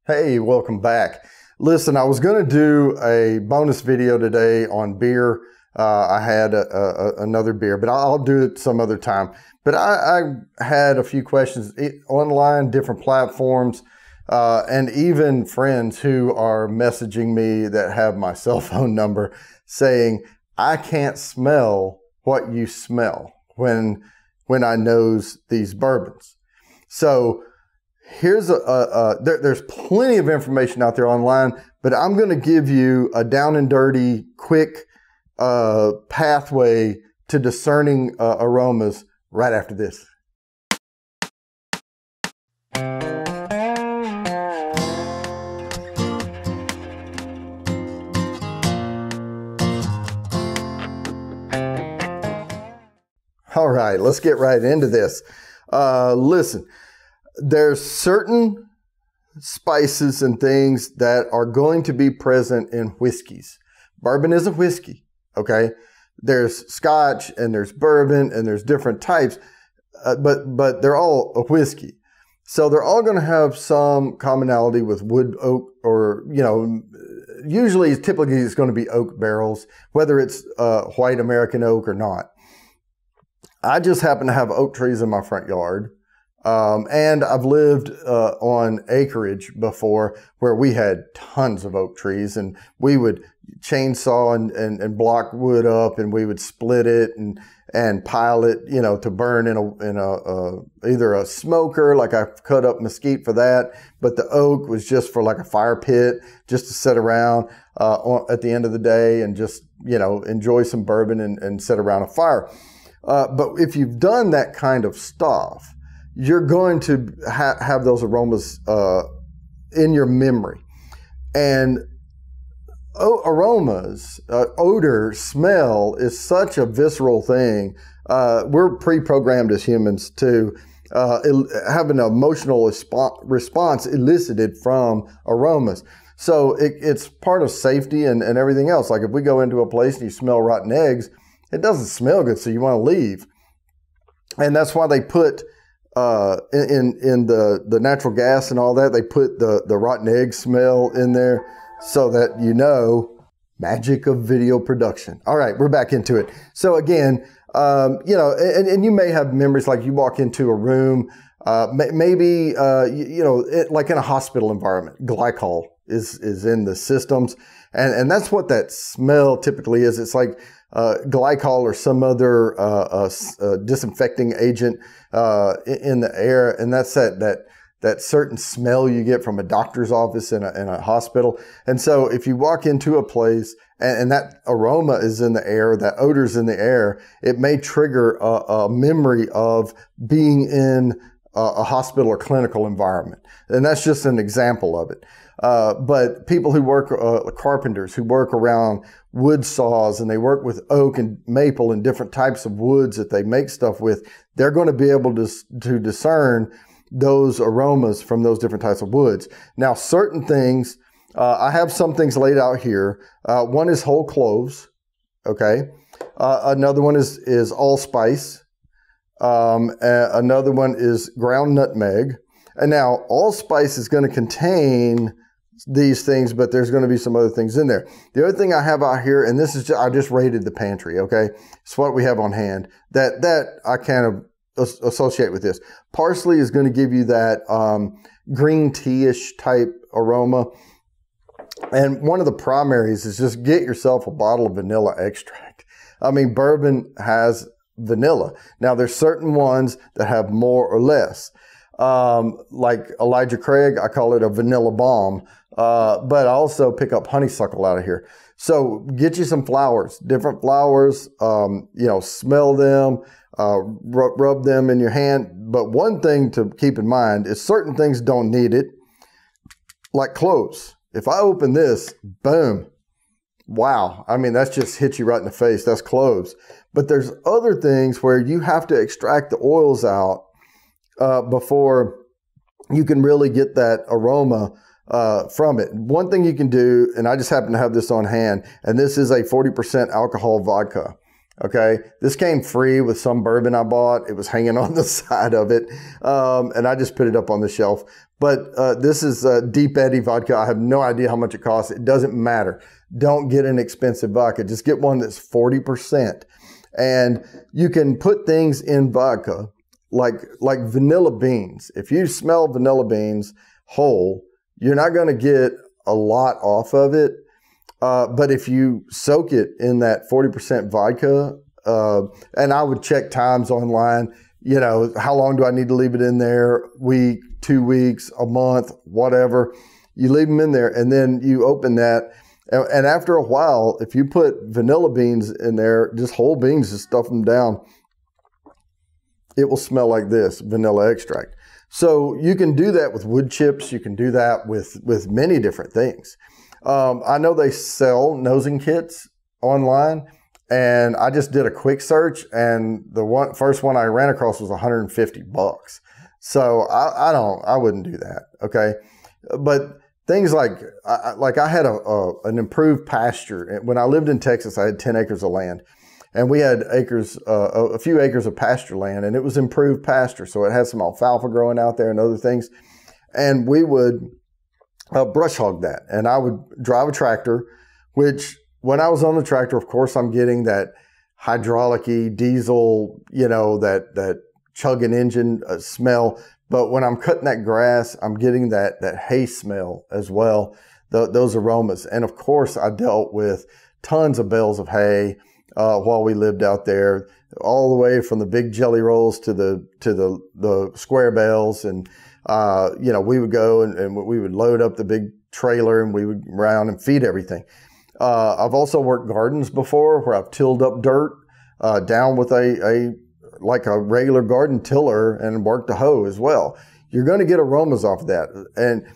Hey, welcome back. Listen, I was going to do a bonus video today on beer. I had another beer, but I'll do it some other time. But I had a few questions online, different platforms, and even friends who are messaging me that have my cell phone number saying, I can't smell what you smell when I nose these bourbons. So here's there's plenty of information out there online, but I'm going to give you a down and dirty, quick pathway to discerning aromas right after this. All right, let's get right into this. Listen. There's certain spices and things that are going to be present in whiskeys. Bourbon is a whiskey, okay? There's scotch and there's bourbon and there's different types, but they're all a whiskey. So they're all going to have some commonality with wood, oak, or, usually, typically it's going to be oak barrels, whether it's white American oak or not. I just happen to have oak trees in my front yard. And I've lived on acreage before where we had tons of oak trees, and we would chainsaw and block wood up, and we would split it and pile it, to burn in either a smoker, like I cut up mesquite for that, but the oak was just for like a fire pit, just to sit around at the end of the day and just, enjoy some bourbon and sit around a fire. But if you've done that kind of stuff, you're going to have those aromas in your memory. And aromas, odor, smell is such a visceral thing. We're pre-programmed as humans to have an emotional response elicited from aromas. So it's part of safety and everything else. Like if we go into a place and you smell rotten eggs, it doesn't smell good, so you want to leave. And that's why they put in the natural gas and all that, they put the rotten egg smell in there so that magic of video production. All right, we're back into it. So again, and you may have memories like you walk into a room, maybe like in a hospital environment, glycol is in the systems, and that's what that smell typically is. It's like glycol or some other disinfecting agent in the air, and that's that certain smell you get from a doctor's office in a hospital. And so if you walk into a place and that aroma is in the air, that odor is in the air, it may trigger a memory of being in a hospital or clinical environment. And that's just an example of it. But people who work, carpenters who work around wood saws, and they work with oak and maple and different types of woods that they make stuff with, they're going to be able to discern those aromas from those different types of woods. Now, certain things, I have some things laid out here. One is whole cloves, okay? Another one is allspice. Another one is ground nutmeg. And now, allspice is going to contain these things, but there's going to be some other things in there. The other thing I have out here, and this is I just raided the pantry, okay? It's what we have on hand. That I kind of associate with this. Parsley is going to give you that green tea-ish type aroma. And one of the primaries is just get yourself a bottle of vanilla extract. I mean, bourbon has vanilla. Now, there's certain ones that have more or less. Like Elijah Craig, I call it a vanilla bomb. But I also pick up honeysuckle out of here. So get you some flowers, different flowers, smell them, rub them in your hand. But one thing to keep in mind is certain things don't need it, like cloves. If I open this, boom, wow. I mean, that's just hit you right in the face. That's cloves. But there's other things where you have to extract the oils out before you can really get that aroma from it. One thing you can do, and I just happen to have this on hand, and this is a 40% alcohol vodka. Okay, this came free with some bourbon I bought. It was hanging on the side of it, and I just put it up on the shelf. But this is Deep Eddy vodka. I have no idea how much it costs. It doesn't matter. Don't get an expensive vodka. Just get one that's 40%. And you can put things in vodka like vanilla beans. If you smell vanilla beans whole, you're not going to get a lot off of it. But if you soak it in that 40% vodka, and I would check times online, you know, how long do I need to leave it in there? Week, 2 weeks, a month, whatever. You leave them in there and then you open that. And after a while, if you put vanilla beans in there, just whole beans, just stuff them down, it will smell like this, vanilla extract. So you can do that with wood chips. You can do that with many different things. I know they sell nosing kits online, and I just did a quick search, and the first one I ran across was $150. So I wouldn't do that. Okay. But things like I had an improved pasture. When I lived in Texas, I had 10 acres of land, and we had a few acres of pasture land, and it was improved pasture. So it had some alfalfa growing out there and other things. And we would brush hog that. And I would drive a tractor, which when I was on the tractor, of course, I'm getting that hydraulic-y diesel, you know, that chugging engine smell. But when I'm cutting that grass, I'm getting that hay smell as well, those aromas. And of course, I dealt with tons of bales of hay while we lived out there, all the way from the big jelly rolls to the square bales. And you know, we would go and we would load up the big trailer and we would round and feed everything. I've also worked gardens before where I've tilled up dirt down with like a regular garden tiller and worked a hoe as well. You're going to get aromas off of that. And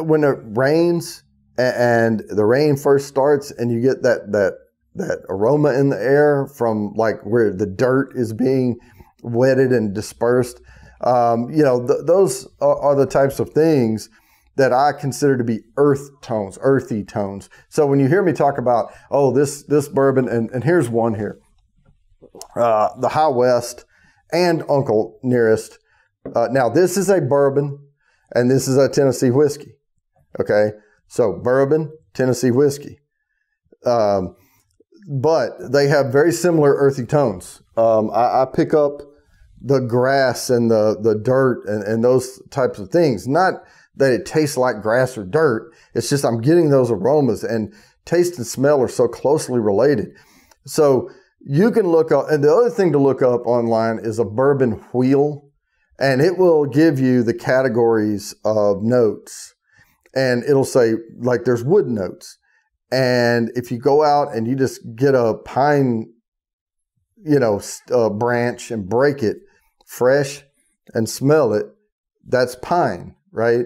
when it rains and the rain first starts and you get that aroma in the air from like where the dirt is being wetted and dispersed, you know, those are the types of things that I consider to be earthy tones. So when you hear me talk about, oh, this bourbon, and here's one here, the High West and Uncle Nearest. Now this is a bourbon and this is a Tennessee whiskey. Okay. So bourbon, Tennessee whiskey. But they have very similar earthy tones. I pick up the grass and the dirt and those types of things. Not that it tastes like grass or dirt. It's just I'm getting those aromas, and taste and smell are so closely related. So you can look up, and the other thing to look up online is a bourbon wheel, and it will give you the categories of notes. And it'll say, like, there's wood notes. And if you go out and you just get a pine, you know, branch and break it fresh and smell it, that's pine, right?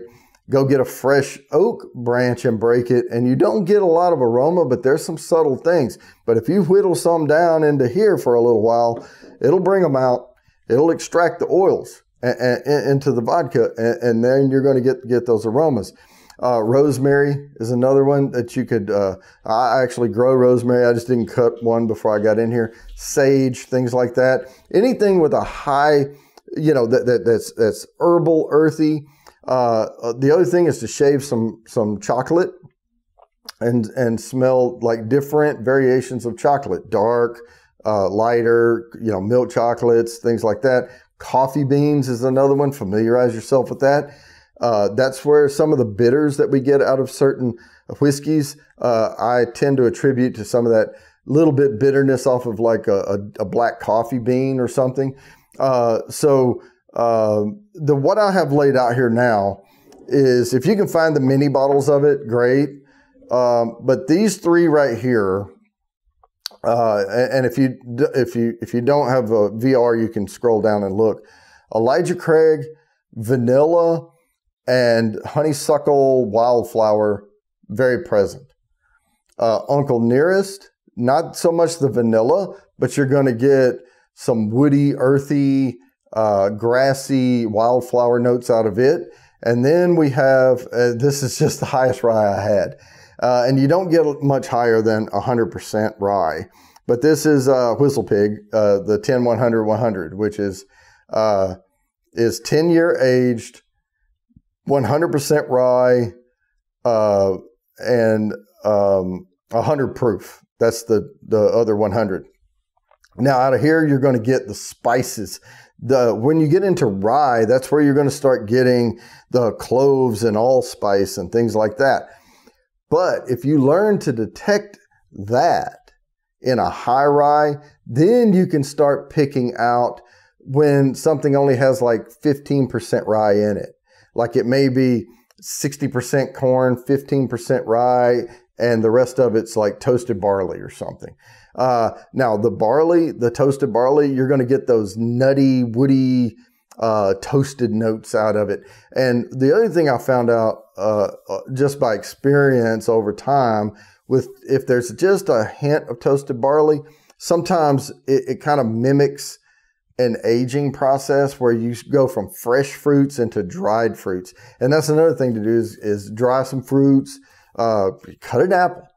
Go get a fresh oak branch and break it, and you don't get a lot of aroma, but there's some subtle things. But if you whittle some down into here for a little while, it'll bring them out. It'll extract the oils into the vodka, and then you're going to get those aromas. Rosemary is another one that you could, I actually grow rosemary. I just didn't cut one before I got in here. Sage, things like that. Anything with a high, you know, that's herbal, earthy. The other thing is to shave some chocolate and smell like different variations of chocolate, dark, lighter, you know, milk chocolates, things like that. Coffee beans is another one. Familiarize yourself with that. That's where some of the bitters that we get out of certain whiskeys, I tend to attribute to some of that little bit bitterness off of like a black coffee bean or something. What I have laid out here now is, if you can find the mini bottles of it, great. But these three right here, and if you don't have a VR, you can scroll down and look. Elijah Craig, vanilla, and honeysuckle wildflower, very present. Uncle Nearest, not so much the vanilla, but you're going to get some woody, earthy, grassy wildflower notes out of it. And then we have, this is just the highest rye I had. And you don't get much higher than 100% rye. But this is Whistle Pig, the 10-100-100, which is 10-year aged, 100% rye, and 100 proof. That's the other 100. Now out of here, you're going to get the spices. When you get into rye, that's where you're going to start getting the cloves and allspice and things like that. But if you learn to detect that in a high rye, then you can start picking out when something only has like 15% rye in it. Like it may be 60% corn, 15% rye, and the rest of it's like toasted barley or something. Now the barley, the toasted barley, you're going to get those nutty, woody, toasted notes out of it. And the other thing I found out just by experience over time, if there's just a hint of toasted barley, sometimes it kind of mimics an aging process where you go from fresh fruits into dried fruits. And that's another thing to do is dry some fruits, cut an apple,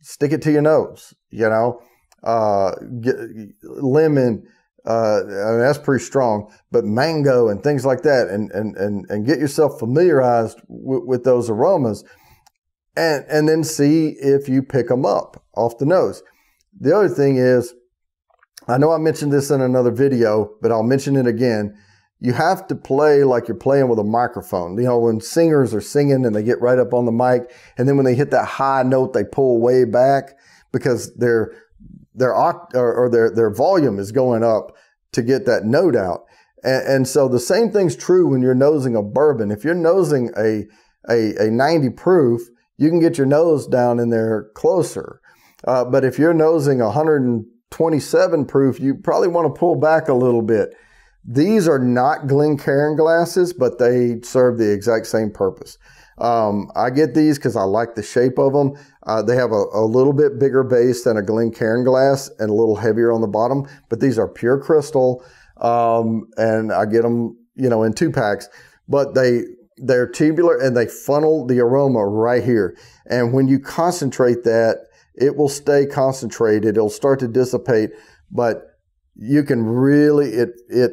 stick it to your nose, you know, get lemon, I mean, that's pretty strong, but mango and things like that, and get yourself familiarized with those aromas, and then see if you pick them up off the nose. The other thing is, I know I mentioned this in another video, but I'll mention it again. You have to play like you're playing with a microphone. You know, when singers are singing and they get right up on the mic, and then when they hit that high note, they pull way back because their volume is going up to get that note out. And so the same thing's true when you're nosing a bourbon. If you're nosing a 90 proof, you can get your nose down in there closer. But if you're nosing 127 proof, you probably want to pull back a little bit. These are not Glencairn glasses, but they serve the exact same purpose. I get these because I like the shape of them. They have a little bit bigger base than a Glencairn glass and a little heavier on the bottom, but these are pure crystal. And I get them, you know, in 2-packs, but they're tubular and they funnel the aroma right here. And when you concentrate that, it will stay concentrated. It'll start to dissipate, but you can really, it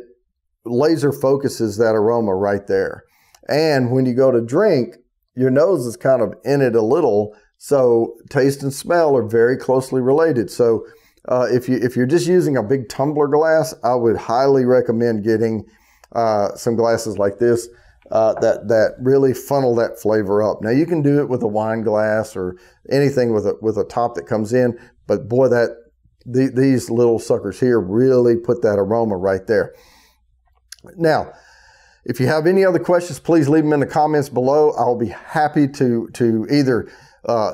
laser focuses that aroma right there. And when you go to drink, your nose is kind of in it a little. So taste and smell are very closely related. So if you're just using a big tumbler glass, I would highly recommend getting some glasses like this that really funnel that flavor up. Now you can do it with a wine glass or anything with a top that comes in, but boy, these little suckers here really put that aroma right there. Now, if you have any other questions, please leave them in the comments below. I'll be happy to either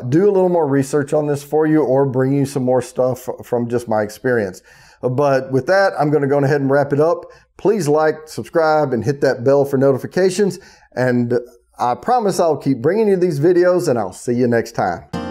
do a little more research on this for you or bring you some more stuff from just my experience. But with that, I'm going to go ahead and wrap it up. Please like, subscribe, and hit that bell for notifications. And I promise I'll keep bringing you these videos, and I'll see you next time.